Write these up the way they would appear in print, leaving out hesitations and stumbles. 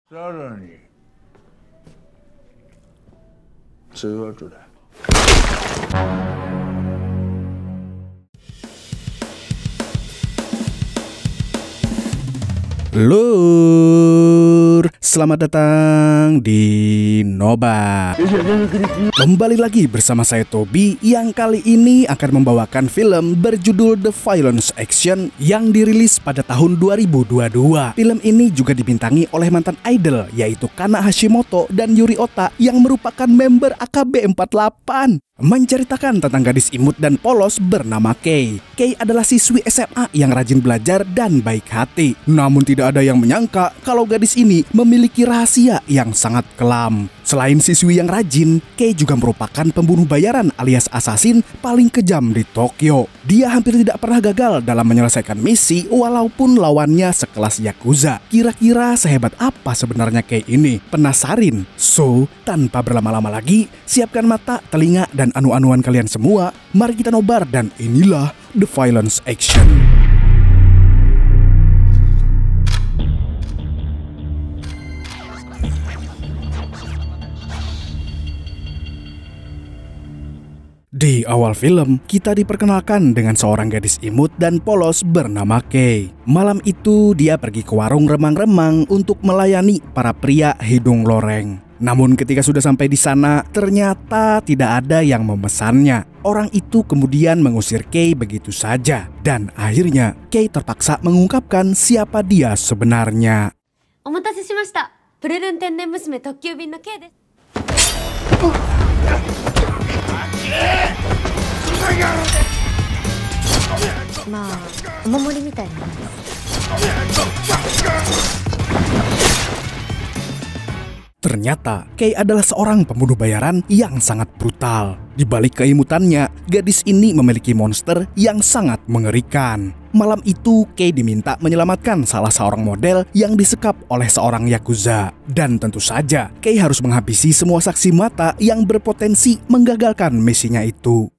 さらに通話とだ。Lur, selamat datang di Nobar. Kembali lagi bersama saya Tobi yang kali ini akan membawakan film berjudul The Violence Action yang dirilis pada tahun 2022. Film ini juga dibintangi oleh mantan idol yaitu Kana Hashimoto dan Yuri Ota yang merupakan member AKB48. Menceritakan tentang gadis imut dan polos bernama Kei. Kei adalah siswi SMA yang rajin belajar dan baik hati. Namun tidak ada yang menyangka kalau gadis ini memiliki rahasia yang sangat kelam. Selain siswi yang rajin, Kei juga merupakan pembunuh bayaran alias assassin paling kejam di Tokyo. Dia hampir tidak pernah gagal dalam menyelesaikan misi walaupun lawannya sekelas Yakuza. Kira-kira sehebat apa sebenarnya Kei ini? Penasarin? So, tanpa berlama-lama lagi, siapkan mata, telinga, dan anu-anuan kalian semua. Mari kita nobar dan inilah The Violence Action. Di awal film, kita diperkenalkan dengan seorang gadis imut dan polos bernama Kei. Malam itu, dia pergi ke warung remang-remang untuk melayani para pria hidung loreng. Namun ketika sudah sampai di sana, ternyata tidak ada yang memesannya. Orang itu kemudian mengusir Kei begitu saja. Dan akhirnya, Kei terpaksa mengungkapkan siapa dia sebenarnya. Omatase shimashita. Pururun Tennen Musume Tokkyūbin no Kei desu. Ternyata, Kei adalah seorang pembunuh bayaran yang sangat brutal. Di balik keimutannya, gadis ini memiliki monster yang sangat mengerikan. Malam itu, Kei diminta menyelamatkan salah seorang model yang disekap oleh seorang Yakuza. Dan tentu saja, Kei harus menghabisi semua saksi mata yang berpotensi menggagalkan misinya itu.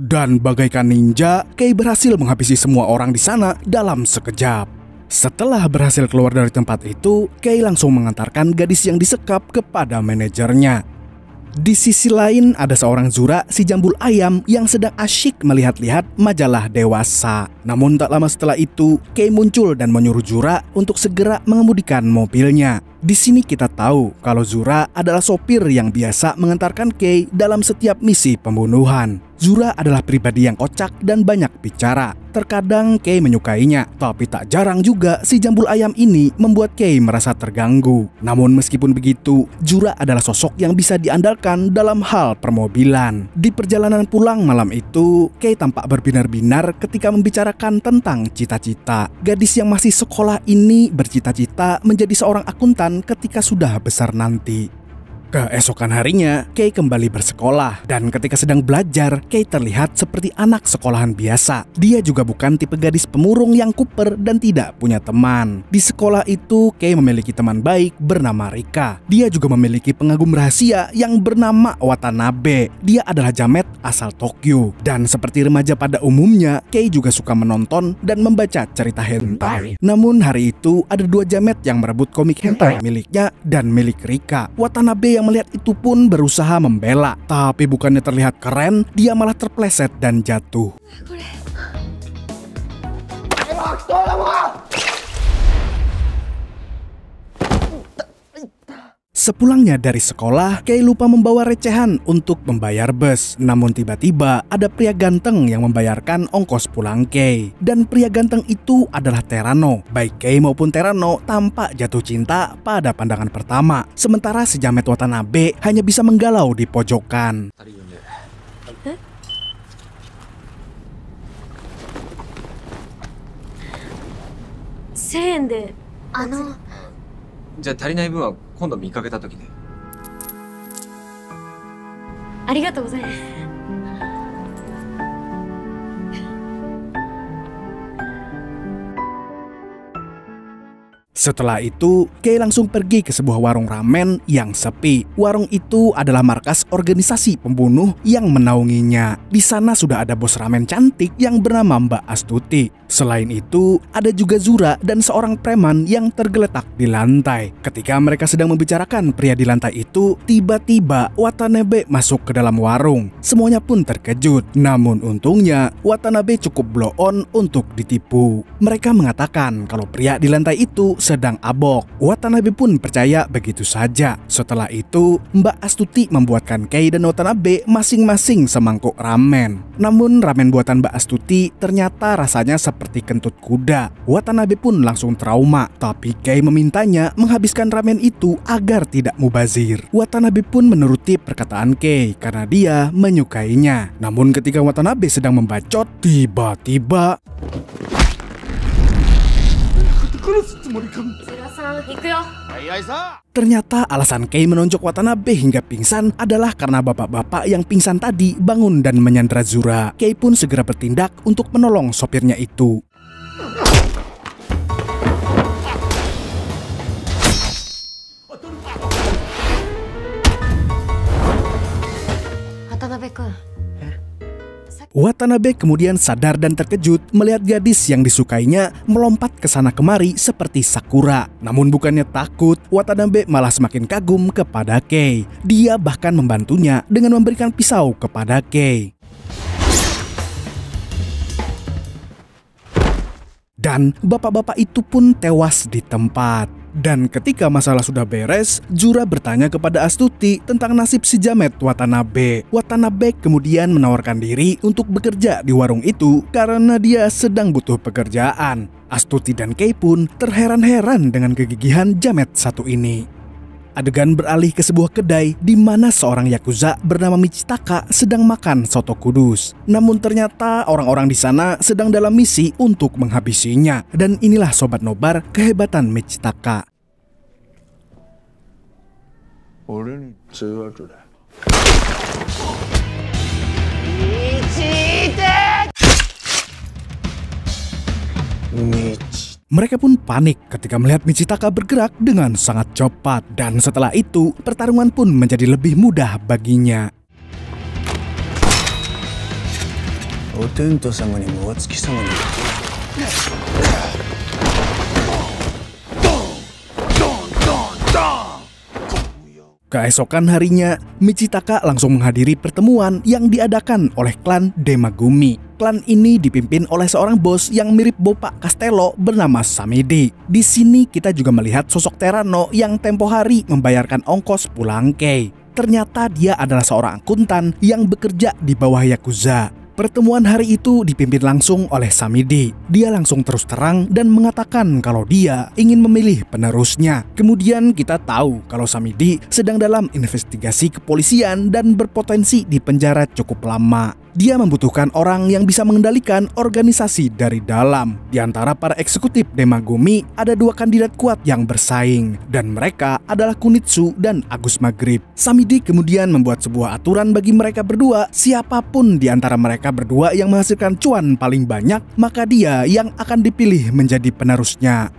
Dan bagaikan ninja, Kei berhasil menghabisi semua orang di sana dalam sekejap. Setelah berhasil keluar dari tempat itu, Kei langsung mengantarkan gadis yang disekap kepada manajernya. Di sisi lain ada seorang Zura, si jambul ayam yang sedang asyik melihat-lihat majalah dewasa. Namun tak lama setelah itu, Kei muncul dan menyuruh Zura untuk segera mengemudikan mobilnya. Di sini kita tahu kalau Zura adalah sopir yang biasa mengantarkan Kei dalam setiap misi pembunuhan. Zura adalah pribadi yang kocak dan banyak bicara. Terkadang Kei menyukainya, tapi tak jarang juga si jambul ayam ini membuat Kei merasa terganggu. Namun meskipun begitu, Zura adalah sosok yang bisa diandalkan dalam hal permobilan. Di perjalanan pulang malam itu, Kei tampak berbinar-binar ketika membicarakan tentang cita-cita. Gadis yang masih sekolah ini bercita-cita menjadi seorang akuntan ketika sudah besar nanti. Keesokan harinya, Kei kembali bersekolah dan ketika sedang belajar, Kei terlihat seperti anak sekolahan biasa. Dia juga bukan tipe gadis pemurung yang kuper dan tidak punya teman. Di sekolah itu, Kei memiliki teman baik bernama Rika. Dia juga memiliki pengagum rahasia yang bernama Watanabe. Dia adalah jamet asal Tokyo. Dan seperti remaja pada umumnya, Kei juga suka menonton dan membaca cerita hentai. Namun hari itu, ada dua jamet yang merebut komik hentai miliknya dan milik Rika. Watanabe yang melihat itu pun berusaha membela, tapi bukannya terlihat keren, dia malah terpleset dan jatuh. Sepulangnya dari sekolah, Kei lupa membawa recehan untuk membayar bus. Namun tiba-tiba ada pria ganteng yang membayarkan ongkos pulang Kei. Dan pria ganteng itu adalah Terano. Baik Kei maupun Terano tampak jatuh cinta pada pandangan pertama. Sementara si jamet Watanabe hanya bisa menggalau di pojokan. 1000円でじゃあ足りない分は今度見かけた時で。ありがとうございます。Setelah itu, Kei langsung pergi ke sebuah warung ramen yang sepi. Warung itu adalah markas organisasi pembunuh yang menaunginya. Di sana sudah ada bos ramen cantik yang bernama Mbak Astuti. Selain itu, ada juga Zura dan seorang preman yang tergeletak di lantai. Ketika mereka sedang membicarakan pria di lantai itu, tiba-tiba Watanabe masuk ke dalam warung. Semuanya pun terkejut. Namun untungnya, Watanabe cukup blow on untuk ditipu. Mereka mengatakan kalau pria di lantai itu sedang abok. Watanabe pun percaya begitu saja. Setelah itu, Mbak Astuti membuatkan Kei dan Watanabe masing-masing semangkuk ramen. Namun ramen buatan Mbak Astuti ternyata rasanya seperti kentut kuda. Watanabe pun langsung trauma, tapi Kei memintanya menghabiskan ramen itu agar tidak mubazir. Watanabe pun menuruti perkataan Kei karena dia menyukainya. Namun ketika Watanabe sedang membacot, tiba-tiba ternyata alasan Kei menonjok Watanabe hingga pingsan adalah karena bapak-bapak yang pingsan tadi bangun dan menyandra Zura. Kei pun segera bertindak untuk menolong sopirnya itu. Watanabe kemudian sadar dan terkejut melihat gadis yang disukainya melompat ke sana kemari seperti Sakura. Namun bukannya takut, Watanabe malah semakin kagum kepada Kei. Dia bahkan membantunya dengan memberikan pisau kepada Kei. Dan bapak-bapak itu pun tewas di tempat. Dan ketika masalah sudah beres, Zura bertanya kepada Astuti tentang nasib si jamet Watanabe. Watanabe kemudian menawarkan diri untuk bekerja di warung itu karena dia sedang butuh pekerjaan. Astuti dan Kei pun terheran-heran dengan kegigihan jamet satu ini. Adegan beralih ke sebuah kedai di mana seorang yakuza bernama Michitaka sedang makan soto kudus. Namun ternyata orang-orang di sana sedang dalam misi untuk menghabisinya. Dan inilah Sobat Nobar kehebatan Michitaka. Mereka pun panik ketika melihat Michitaka bergerak dengan sangat cepat. Dan setelah itu, pertarungan pun menjadi lebih mudah baginya. Keesokan harinya, Michitaka langsung menghadiri pertemuan yang diadakan oleh klan Demagumi. Klan ini dipimpin oleh seorang bos yang mirip Bopak Castello bernama Samedi. Di sini kita juga melihat sosok Terano yang tempo hari membayarkan ongkos pulang Kei. Ternyata dia adalah seorang akuntan yang bekerja di bawah Yakuza. Pertemuan hari itu dipimpin langsung oleh Samedi. Dia langsung terus terang dan mengatakan kalau dia ingin memilih penerusnya. Kemudian kita tahu kalau Samedi sedang dalam investigasi kepolisian dan berpotensi di penjara cukup lama. Dia membutuhkan orang yang bisa mengendalikan organisasi dari dalam. Di antara para eksekutif Demagumi, ada dua kandidat kuat yang bersaing. Dan mereka adalah Kunitsu dan Agus Maghrib. Samedi kemudian membuat sebuah aturan bagi mereka berdua. Siapapun di antara mereka berdua yang menghasilkan cuan paling banyak, maka dia yang akan dipilih menjadi penerusnya.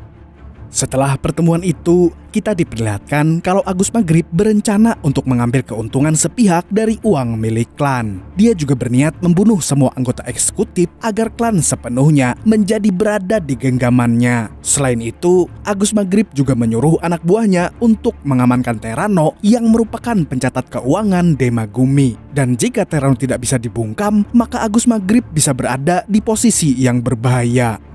Setelah pertemuan itu, kita diperlihatkan kalau Agus Maghrib berencana untuk mengambil keuntungan sepihak dari uang milik klan. Dia juga berniat membunuh semua anggota eksekutif agar klan sepenuhnya menjadi berada di genggamannya. Selain itu, Agus Maghrib juga menyuruh anak buahnya untuk mengamankan Terano yang merupakan pencatat keuangan Demagumi. Dan jika Terano tidak bisa dibungkam, maka Agus Maghrib bisa berada di posisi yang berbahaya.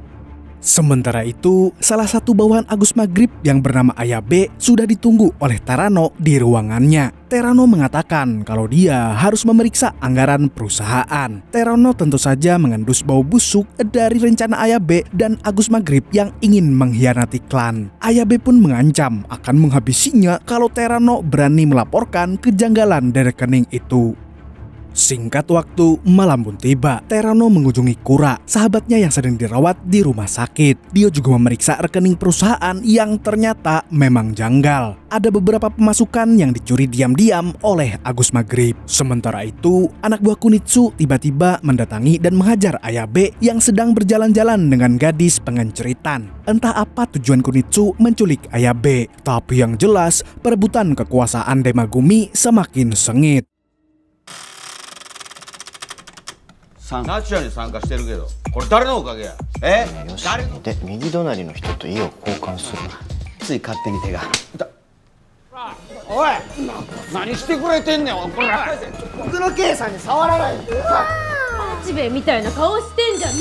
Sementara itu, salah satu bawahan Agus Maghrib yang bernama Ayabe sudah ditunggu oleh Terano di ruangannya. Terano mengatakan kalau dia harus memeriksa anggaran perusahaan. Terano tentu saja mengendus bau busuk dari rencana Ayabe dan Agus Maghrib yang ingin mengkhianati klan. Ayabe pun mengancam akan menghabisinya kalau Terano berani melaporkan kejanggalan dari rekening itu. Singkat waktu, malam pun tiba. Terano mengunjungi Kura, sahabatnya yang sedang dirawat di rumah sakit. Dia juga memeriksa rekening perusahaan yang ternyata memang janggal. Ada beberapa pemasukan yang dicuri diam-diam oleh Agus Maghrib. Sementara itu, anak buah Kunitsu tiba-tiba mendatangi dan menghajar Ayabe yang sedang berjalan-jalan dengan gadis pengenceritan. Entah apa tujuan Kunitsu menculik Ayabe, tapi yang jelas perebutan kekuasaan Demagumi semakin sengit. ナチュラルに参加してるけどこれ誰のおかげやよしで右隣の人と意を交換するなつい勝手に手がおい何してくれてんねんこれ僕の計算に触らないでジベみたいな顔してんじゃね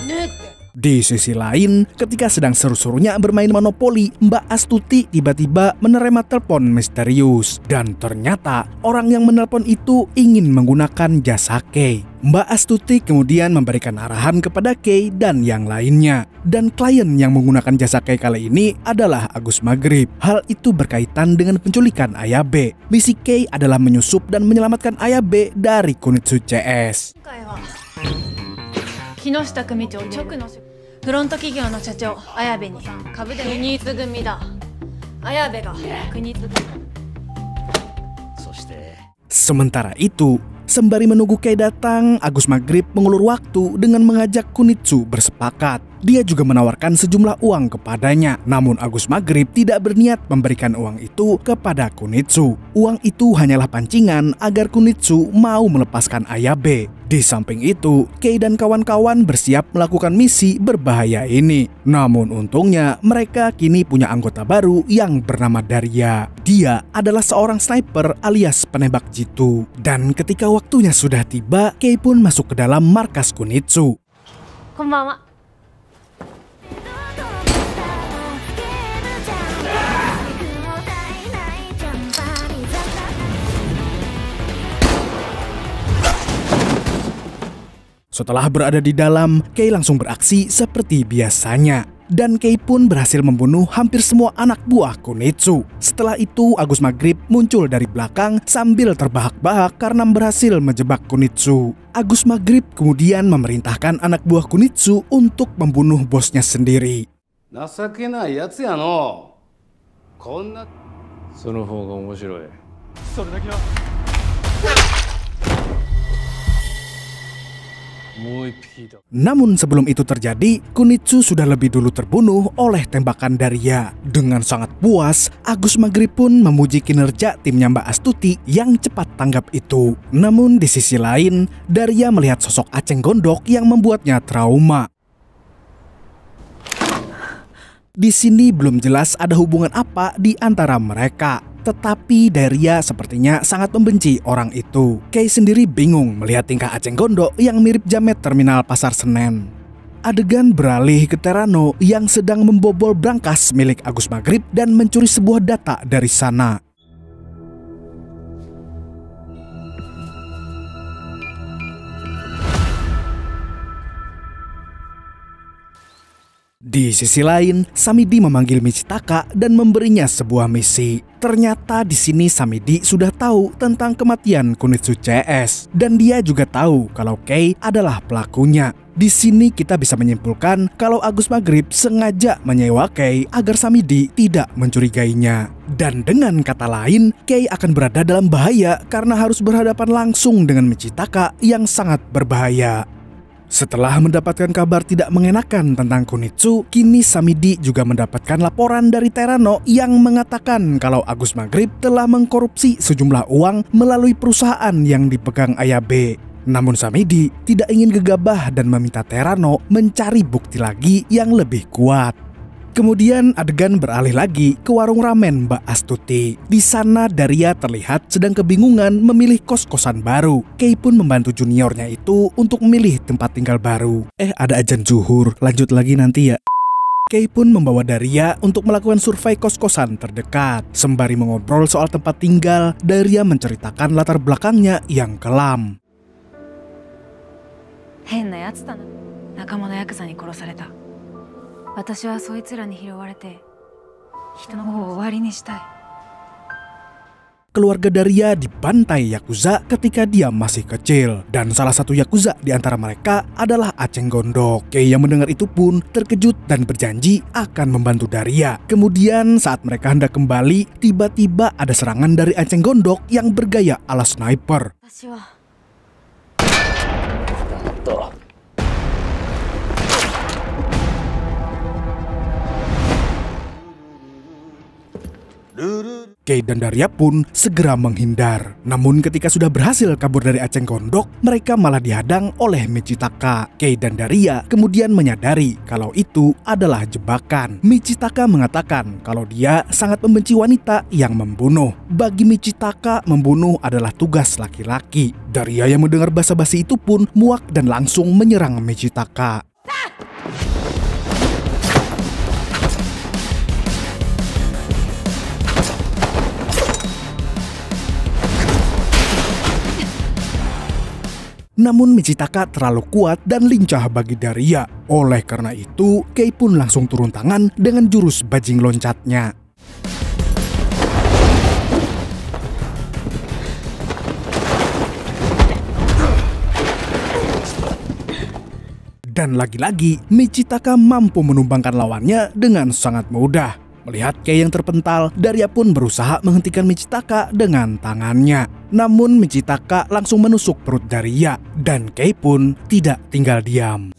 えよねって Di sisi lain, ketika sedang seru-serunya bermain monopoli, Mbak Astuti tiba-tiba menerima telepon misterius. Dan ternyata orang yang menelpon itu ingin menggunakan jasa Kei. Mbak Astuti kemudian memberikan arahan kepada Kei dan yang lainnya. Dan klien yang menggunakan jasa Kei kali ini adalah Agus Maghrib. Hal itu berkaitan dengan penculikan Ayabe. Misi Kei adalah menyusup dan menyelamatkan Ayabe dari Kunitsu CS. 木下組長直のフロント企業の社長綾部に株で国津組だ綾部が国津そして Sementara itu, sembari menunggu Kei datang, Agus Maghrib mengulur waktu dengan mengajak Kunitsu bersepakat. Dia juga menawarkan sejumlah uang kepadanya. Namun Agus Maghrib tidak berniat memberikan uang itu kepada Kunitsu. Uang itu hanyalah pancingan agar Kunitsu mau melepaskan Ayabe. Di samping itu, Kei dan kawan-kawan bersiap melakukan misi berbahaya ini. Namun untungnya mereka kini punya anggota baru yang bernama Daria. Dia adalah seorang sniper alias penembak jitu. Dan ketika waktunya sudah tiba, Kei pun masuk ke dalam markas Kunitsu. Konbanwa. Setelah berada di dalam, Kei langsung beraksi seperti biasanya. Dan Kei pun berhasil membunuh hampir semua anak buah Kunitsu. Setelah itu, Agus Maghrib muncul dari belakang sambil terbahak-bahak karena berhasil menjebak Kunitsu. Agus Maghrib kemudian memerintahkan anak buah Kunitsu untuk membunuh bosnya sendiri. 情けないやつやのこんなその方が面白い。それだけは Namun sebelum itu terjadi, Kunitsu sudah lebih dulu terbunuh oleh tembakan Daria. Dengan sangat puas, Agus Maghrib pun memuji kinerja timnya Mbak Astuti yang cepat tanggap itu. Namun di sisi lain, Daria melihat sosok Aceng Gondok yang membuatnya trauma. Di sini belum jelas ada hubungan apa di antara mereka. Tetapi Daria sepertinya sangat membenci orang itu. Kei sendiri bingung melihat tingkah Aceng Gondok yang mirip jamet terminal Pasar Senen. Adegan beralih ke Terano yang sedang membobol brankas milik Agus Maghrib dan mencuri sebuah data dari sana. Di sisi lain, Samidi memanggil Michitaka dan memberinya sebuah misi. Ternyata di sini Samidi sudah tahu tentang kematian Kunitsu CS dan dia juga tahu kalau Kei adalah pelakunya. Di sini kita bisa menyimpulkan kalau Agus Maghrib sengaja menyewa Kei agar Samidi tidak mencurigainya. Dan dengan kata lain, Kei akan berada dalam bahaya karena harus berhadapan langsung dengan Michitaka yang sangat berbahaya. Setelah mendapatkan kabar tidak mengenakan tentang Kunitsu, kini Samidi juga mendapatkan laporan dari Terano yang mengatakan kalau Agus Maghrib telah mengkorupsi sejumlah uang melalui perusahaan yang dipegang Ayabe. Namun Samidi tidak ingin gegabah dan meminta Terano mencari bukti lagi yang lebih kuat. Kemudian adegan beralih lagi ke warung ramen Mbak Astuti. Di sana Daria terlihat sedang kebingungan memilih kos-kosan baru. Kei pun membantu juniornya itu untuk memilih tempat tinggal baru. Ada azan zuhur, lanjut lagi nanti ya. Kei pun membawa Daria untuk melakukan survei kos-kosan terdekat. Sembari mengobrol soal tempat tinggal, Daria menceritakan latar belakangnya yang kelam. 変なやつだな。仲間のヤクザに殺された。私はそいつらに拾われて人の方を終わりにしたい。Keluarga Daria dibantai Yakuza ketika dia masih kecil. Dan salah satu Yakuza di antara mereka adalah Aceng Gondok. Kei yang mendengar itu pun terkejut dan berjanji akan membantu Daria. Kemudian saat mereka hendak kembali, tiba-tiba ada serangan dari Aceng Gondok yang bergaya ala sniper. Kei dan Daria pun segera menghindar. Namun ketika sudah berhasil kabur dari Aceng Gondok, mereka malah dihadang oleh Michitaka. Kei dan Daria kemudian menyadari kalau itu adalah jebakan. Michitaka mengatakan kalau dia sangat membenci wanita yang membunuh. Bagi Michitaka, membunuh adalah tugas laki-laki. Daria yang mendengar basa-basi itu pun muak dan langsung menyerang Michitaka. Namun Michitaka terlalu kuat dan lincah bagi Daria. Oleh karena itu, Kei pun langsung turun tangan dengan jurus bajing loncatnya. Dan lagi-lagi, Michitaka mampu menumbangkan lawannya dengan sangat mudah. Melihat Kei yang terpental, Daria pun berusaha menghentikan Michitaka dengan tangannya. Namun Michitaka langsung menusuk perut Daria, dan Kei pun tidak tinggal diam.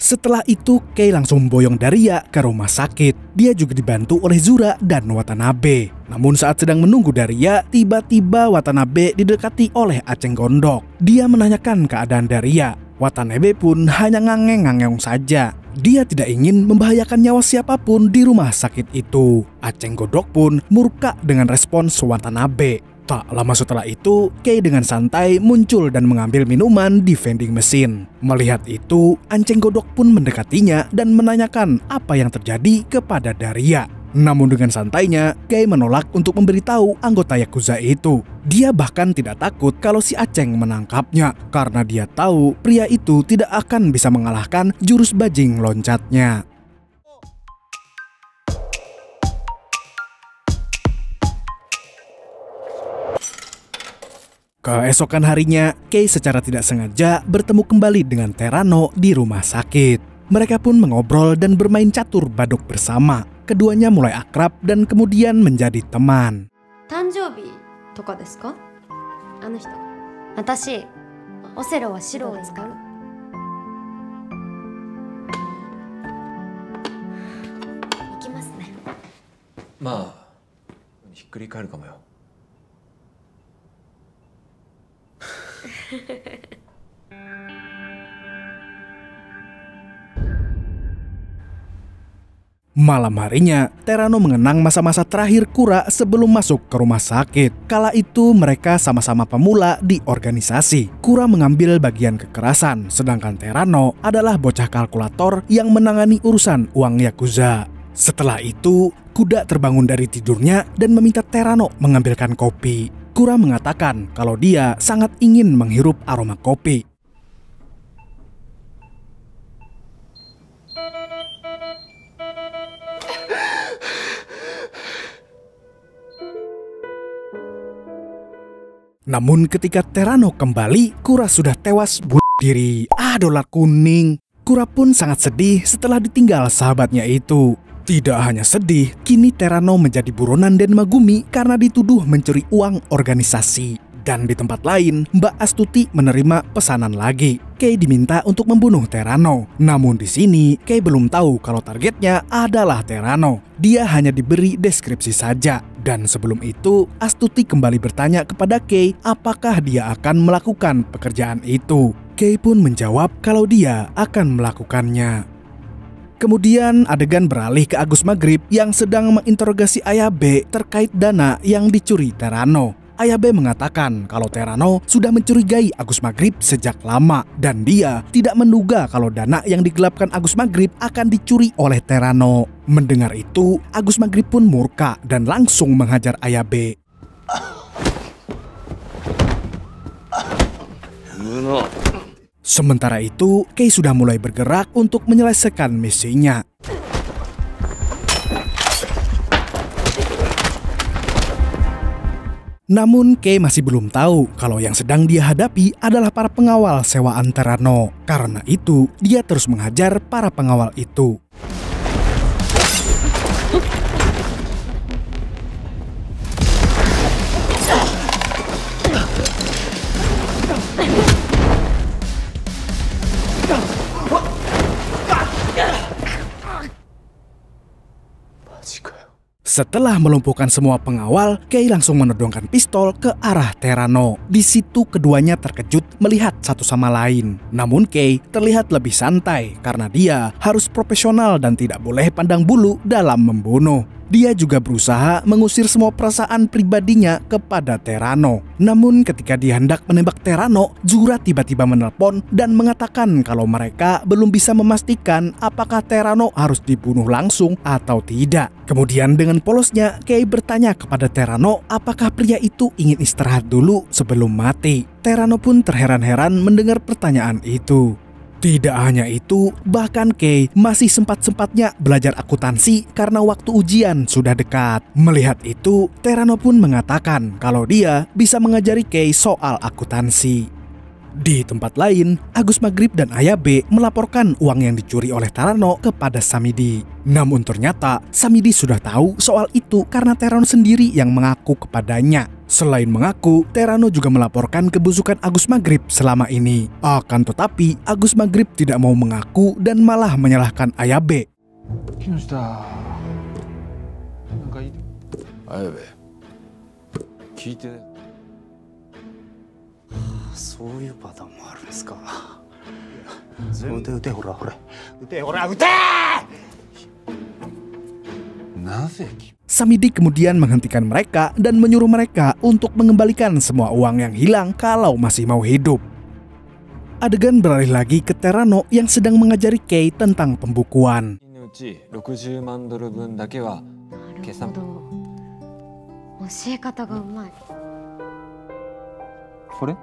Setelah itu, Kei langsung memboyong Daria ke rumah sakit. Dia juga dibantu oleh Zura dan Watanabe. Namun saat sedang menunggu Daria, tiba-tiba Watanabe didekati oleh Aceng Gondok. Dia menanyakan keadaan Daria. Watanabe pun hanya ngangeng-ngangeng saja. Dia tidak ingin membahayakan nyawa siapapun di rumah sakit itu. Aceng Gondok pun murka dengan respons Watanabe. Tak lama setelah itu, Kei dengan santai muncul dan mengambil minuman di vending mesin. Melihat itu, Aceng Gondok pun mendekatinya dan menanyakan apa yang terjadi kepada Daria. Namun dengan santainya, Kei menolak untuk memberitahu anggota Yakuza itu. Dia bahkan tidak takut kalau si Aceng menangkapnya, karena dia tahu pria itu tidak akan bisa mengalahkan jurus bajing loncatnya. Keesokan harinya, Kei secara tidak sengaja bertemu kembali dengan Terano di rumah sakit. Mereka pun mengobrol dan bermain catur baduk bersama. Keduanya mulai akrab dan kemudian menjadi teman. 誕生日とかですか？あの人。私、オセロは白を使う。行きますね。まあひっくり返るかもよ。Malam harinya, Terano mengenang masa-masa terakhir Kura sebelum masuk ke rumah sakit. Kala itu mereka sama-sama pemula di organisasi. Kura mengambil bagian kekerasan, sedangkan Terano adalah bocah kalkulator yang menangani urusan uang Yakuza. Setelah itu, kuda terbangun dari tidurnya dan meminta Terano mengambilkan kopi. Kura mengatakan kalau dia sangat ingin menghirup aroma kopi. Namun ketika Terano kembali, Kura sudah tewas bunuh diri. Dolar kuning. Kura pun sangat sedih setelah ditinggal sahabatnya itu. Tidak hanya sedih, kini Terano menjadi buronan dan Megumi karena dituduh mencuri uang organisasi. Dan di tempat lain, Mbak Astuti menerima pesanan lagi. Kei diminta untuk membunuh Terano. Namun di sini, Kei belum tahu kalau targetnya adalah Terano. Dia hanya diberi deskripsi saja. Dan sebelum itu, Astuti kembali bertanya kepada Kei apakah dia akan melakukan pekerjaan itu. Kei pun menjawab kalau dia akan melakukannya. Kemudian adegan beralih ke Agus Maghrib yang sedang menginterogasi Ayabe terkait dana yang dicuri Terano. Ayabe mengatakan kalau Terano sudah mencurigai Agus Maghrib sejak lama dan dia tidak menduga kalau dana yang digelapkan Agus Maghrib akan dicuri oleh Terano. Mendengar itu, Agus Maghrib pun murka dan langsung menghajar Ayabe. Sementara itu, Kei sudah mulai bergerak untuk menyelesaikan misinya. Namun Kei masih belum tahu kalau yang sedang dia hadapi adalah para pengawal sewaan Terano. Karena itu, dia terus menghajar para pengawal itu. Setelah melumpuhkan semua pengawal, Kei langsung menodongkan pistol ke arah Terano. Di situ keduanya terkejut melihat satu sama lain. Namun Kei terlihat lebih santai karena dia harus profesional dan tidak boleh pandang bulu dalam membunuh. Dia juga berusaha mengusir semua perasaan pribadinya kepada Terano. Namun ketika dia hendak menembak Terano, Zura tiba-tiba menelpon dan mengatakan kalau mereka belum bisa memastikan apakah Terano harus dibunuh langsung atau tidak. Kemudian dengan polosnya, Kei bertanya kepada Terano apakah pria itu ingin istirahat dulu sebelum mati. Terano pun terheran-heran mendengar pertanyaan itu. Tidak hanya itu, bahkan Kei masih sempat-sempatnya belajar akuntansi karena waktu ujian sudah dekat. Melihat itu, Terano pun mengatakan kalau dia bisa mengajari Kei soal akuntansi. Di tempat lain, Agus Maghrib dan Ayabe melaporkan uang yang dicuri oleh Terano kepada Samidi. Namun ternyata Samidi sudah tahu soal itu karena Terano sendiri yang mengaku kepadanya. Selain mengaku, Terano juga melaporkan kebusukan Agus Maghrib selama ini. Akan tetapi, Agus Maghrib tidak mau mengaku dan malah menyalahkan Ayabe. Ayabe, 聞いて。そういうパターンもあるんですか。撃て撃て、ほらほら撃てほら撃て。なぜ Samidi kemudian menghentikan mereka dan menyuruh mereka untuk mengembalikan semua uang yang hilang kalau masih mau hidup. Adegan beralih lagi ke Terano yang sedang mengajari Kei tentang pembukuan. 60万ドル分だけは計算。教え方がうまい。これ？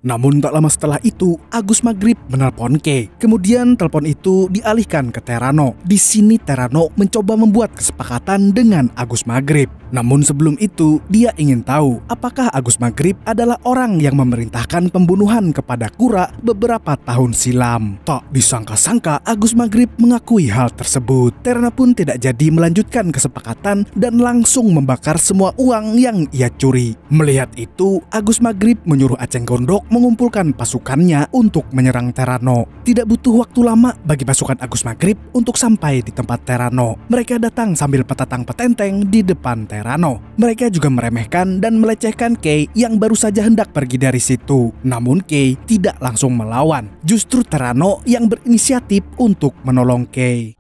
Namun tak lama setelah itu, Agus Maghrib menelpon Kei. Kemudian telepon itu dialihkan ke Terano. Di sini Terano mencoba membuat kesepakatan dengan Agus Maghrib. Namun sebelum itu, dia ingin tahu apakah Agus Maghrib adalah orang yang memerintahkan pembunuhan kepada Kura beberapa tahun silam. Tak disangka-sangka Agus Maghrib mengakui hal tersebut. Terano pun tidak jadi melanjutkan kesepakatan dan langsung membakar semua uang yang ia curi. Melihat itu, Agus Maghrib menyuruh Aceng Gondok mengumpulkan pasukannya untuk menyerang Terano. Tidak butuh waktu lama bagi pasukan Agus Maghrib untuk sampai di tempat Terano. Mereka datang sambil petatang petenteng di depan Terano. Mereka juga meremehkan dan melecehkan Kei yang baru saja hendak pergi dari situ. Namun Kei tidak langsung melawan. Justru Terano yang berinisiatif untuk menolong Kei.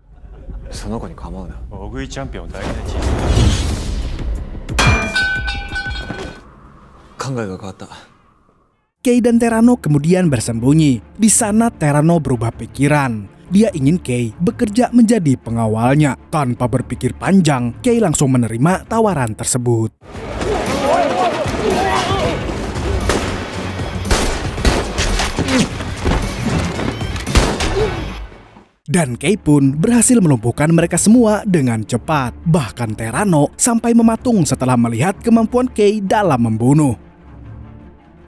その子に構うな。大食いチャンピオン大事なチーム。考えが変わった。 Kei dan Terano kemudian bersembunyi. Di sana Terano berubah pikiran. Dia ingin Kei bekerja menjadi pengawalnya. Tanpa berpikir panjang, Kei langsung menerima tawaran tersebut. Dan Kei pun berhasil melumpuhkan mereka semua dengan cepat. Bahkan Terano sampai mematung setelah melihat kemampuan Kei dalam membunuh.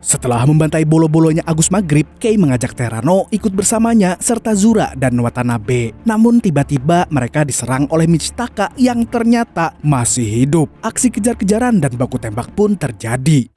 Setelah membantai bolo-bolonya Agus Maghrib, Kei mengajak Terano ikut bersamanya serta Zura dan Watanabe. Namun tiba-tiba mereka diserang oleh Michitaka yang ternyata masih hidup. Aksi kejar-kejaran dan baku tembak pun terjadi.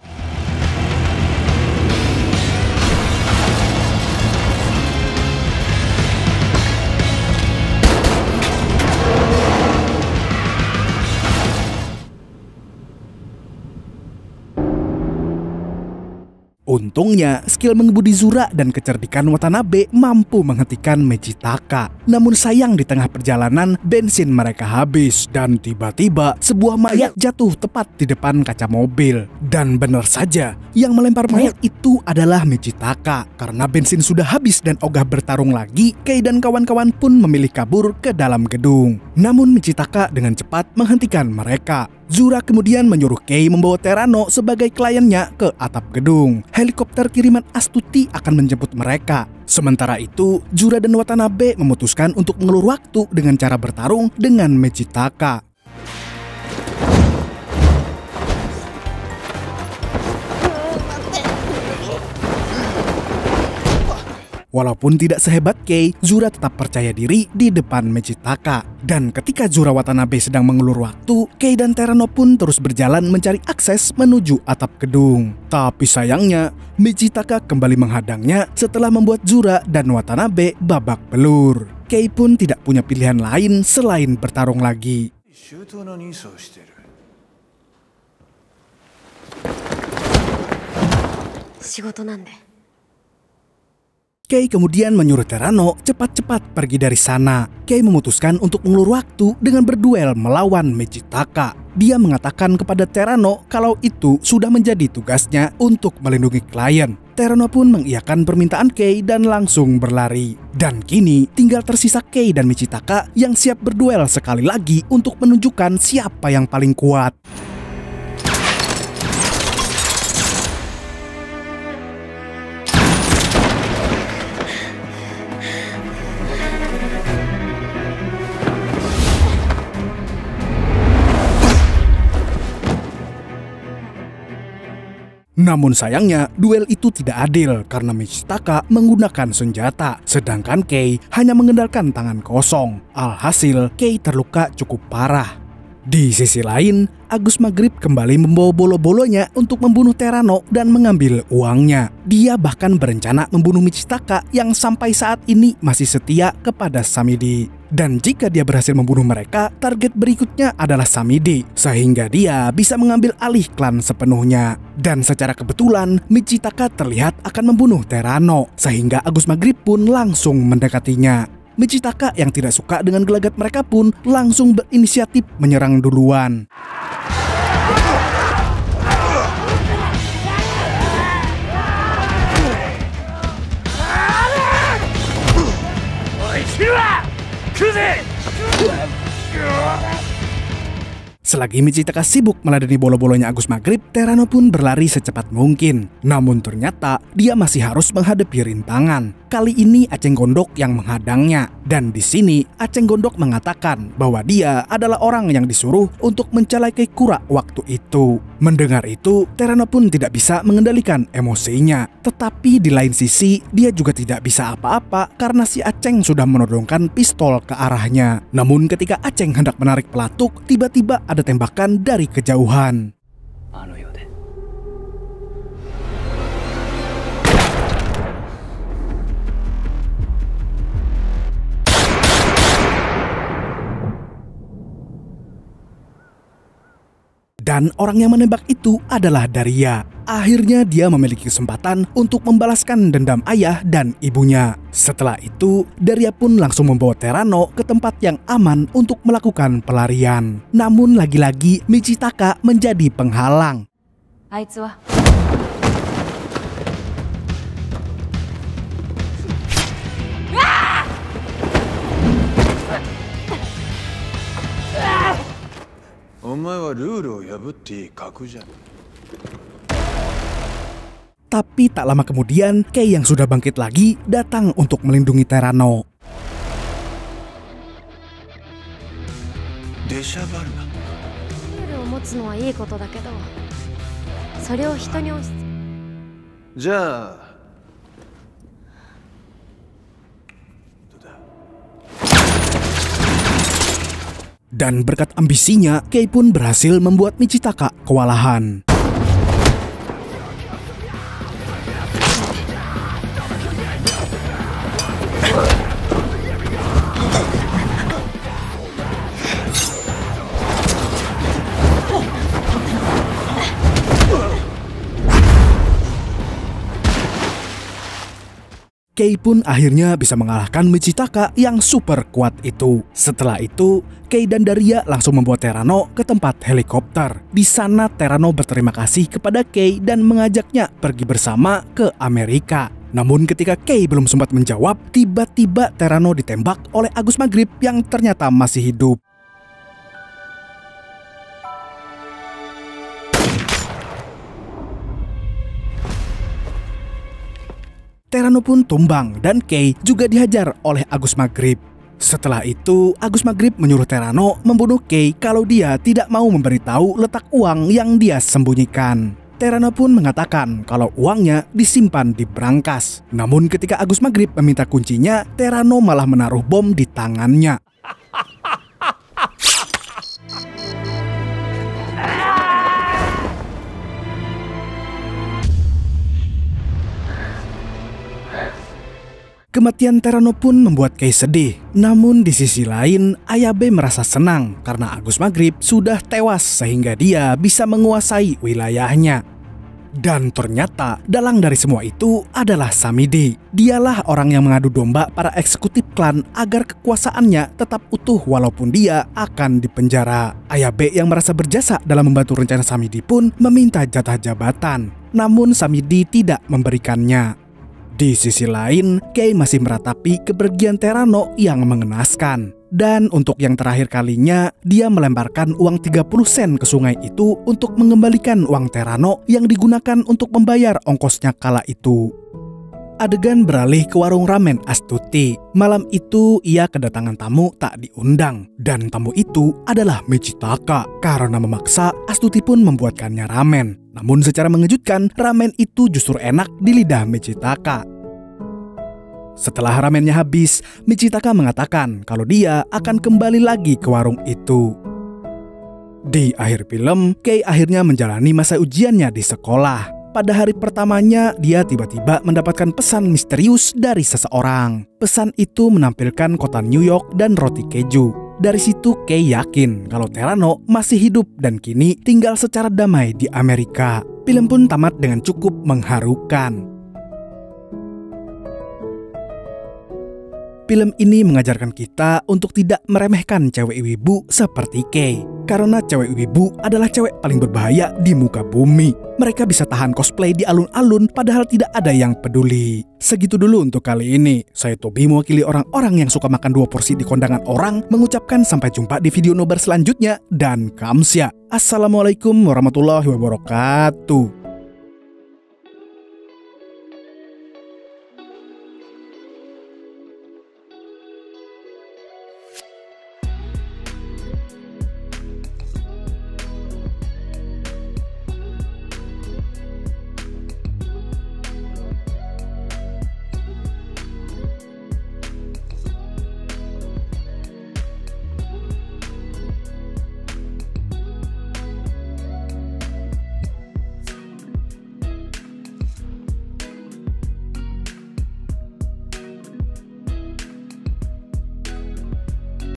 Untungnya, skill mengemudi Zura dan kecerdikan Watanabe mampu menghentikan Michitaka. Namun sayang di tengah perjalanan, bensin mereka habis. Dan tiba-tiba, sebuah mayat jatuh tepat di depan kaca mobil. Dan benar saja, yang melempar mayat itu adalah Michitaka. Karena bensin sudah habis dan ogah bertarung lagi, Kei dan kawan-kawan pun memilih kabur ke dalam gedung. Namun Michitaka dengan cepat menghentikan mereka. Zura kemudian menyuruh Kei membawa Terano sebagai kliennya ke atap gedung. Helikopter kiriman Astuti akan menjemput mereka. Sementara itu, Zura dan Watanabe memutuskan untuk mengulur waktu dengan cara bertarung dengan Michitaka. Walaupun tidak sehebat Kei, Zura tetap percaya diri di depan Michitaka. Dan ketika Zura Watanabe sedang mengulur waktu, Kei dan Terano pun terus berjalan mencari akses menuju atap gedung. Tapi sayangnya, Michitaka kembali menghadangnya setelah membuat Zura dan Watanabe babak belur. Kei pun tidak punya pilihan lain selain bertarung lagi. 周到な人相をしてる。仕事なんで。 Kei kemudian menyuruh Terano cepat-cepat pergi dari sana. Kei memutuskan untuk mengulur waktu dengan berduel melawan Michitaka. Dia mengatakan kepada Terano kalau itu sudah menjadi tugasnya untuk melindungi klien. Terano pun mengiyakan permintaan Kei dan langsung berlari. Dan kini tinggal tersisa Kei dan Michitaka yang siap berduel sekali lagi untuk menunjukkan siapa yang paling kuat. Namun sayangnya, duel itu tidak adil karena Michitaka menggunakan senjata, sedangkan Kei hanya mengandalkan tangan kosong. Alhasil, Kei terluka cukup parah. Di sisi lain, Agus Maghrib kembali membawa bolo-bolonya untuk membunuh Terano dan mengambil uangnya. Dia bahkan berencana membunuh Michitaka yang sampai saat ini masih setia kepada Samidi. Dan jika dia berhasil membunuh mereka, target berikutnya adalah Samidi, sehingga dia bisa mengambil alih klan sepenuhnya. Dan secara kebetulan, Michitaka terlihat akan membunuh Terano, sehingga Agus Maghrib pun langsung mendekatinya. Michitaka yang tidak suka dengan gelagat mereka pun langsung berinisiatif menyerang duluan. Selagi Michitaka sibuk meladeni bola-bolanya Agus Maghrib, Terano pun berlari secepat mungkin. Namun ternyata dia masih harus menghadapi rintangan. Kali ini Aceng Gondok yang menghadangnya. Dan di sini Aceng Gondok mengatakan bahwa dia adalah orang yang disuruh untuk mencelakai Kura waktu itu. Mendengar itu, Terano pun tidak bisa mengendalikan emosinya. Tetapi di lain sisi, dia juga tidak bisa apa-apa karena si Aceng sudah menodongkan pistol ke arahnya. Namun ketika Aceng hendak menarik pelatuk, tiba-tiba ada tembakan dari kejauhan. Dan orang yang menembak itu adalah Daria. Akhirnya dia memiliki kesempatan untuk membalaskan dendam ayah dan ibunya. Setelah itu, Daria pun langsung membawa Terano ke tempat yang aman untuk melakukan pelarian. Namun lagi-lagi Michitaka menjadi penghalang. Aitsu wa. Tapi tak lama kemudian, Kei yang sudah bangkit lagi datang untuk melindungi Terano. Dan berkat ambisinya, Kei pun berhasil membuat Michitaka kewalahan. Kei pun akhirnya bisa mengalahkan Michitaka yang super kuat itu. Setelah itu, Kei dan Daria langsung membawa Terano ke tempat helikopter. Di sana Terano berterima kasih kepada Kei dan mengajaknya pergi bersama ke Amerika. Namun ketika Kei belum sempat menjawab, tiba-tiba Terano ditembak oleh Agus Maghrib yang ternyata masih hidup. Terano pun tumbang dan Kei juga dihajar oleh Agus Maghrib. Setelah itu, Agus Maghrib menyuruh Terano membunuh Kei kalau dia tidak mau memberitahu letak uang yang dia sembunyikan. Terano pun mengatakan kalau uangnya disimpan di brankas. Namun ketika Agus Maghrib meminta kuncinya, Terano malah menaruh bom di tangannya. Kematian Terano pun membuat Kei sedih. Namun di sisi lain, Ayabe merasa senang karena Agus Maghrib sudah tewas sehingga dia bisa menguasai wilayahnya. Dan ternyata dalang dari semua itu adalah Samidi. Dialah orang yang mengadu domba para eksekutif klan agar kekuasaannya tetap utuh walaupun dia akan dipenjara. Ayabe yang merasa berjasa dalam membantu rencana Samidi pun meminta jatah jabatan. Namun Samidi tidak memberikannya. Di sisi lain, Kei masih meratapi kepergian Terano yang mengenaskan. Dan untuk yang terakhir kalinya, dia melemparkan uang 30 sen ke sungai itu untuk mengembalikan uang Terano yang digunakan untuk membayar ongkosnya kala itu. Adegan beralih ke warung ramen Astuti. Malam itu ia kedatangan tamu tak diundang. Dan tamu itu adalah Michitaka. Karena memaksa, Astuti pun membuatkannya ramen. Namun secara mengejutkan, ramen itu justru enak di lidah Michitaka. Setelah ramennya habis, Michitaka mengatakan kalau dia akan kembali lagi ke warung itu. Di akhir film, Kei akhirnya menjalani masa ujiannya di sekolah. Pada hari pertamanya, dia tiba-tiba mendapatkan pesan misterius dari seseorang. Pesan itu menampilkan kota New York dan roti keju. Dari situ Kei yakin kalau Terano masih hidup dan kini tinggal secara damai di Amerika. Film pun tamat dengan cukup mengharukan. Film ini mengajarkan kita untuk tidak meremehkan cewek wibu seperti Kei. Karena cewek wibu adalah cewek paling berbahaya di muka bumi. Mereka bisa tahan cosplay di alun-alun padahal tidak ada yang peduli. Segitu dulu untuk kali ini. Saya Tobi mewakili orang-orang yang suka makan 2 porsi di kondangan orang, mengucapkan sampai jumpa di video nobar selanjutnya dan kamsya. Assalamualaikum warahmatullahi wabarakatuh.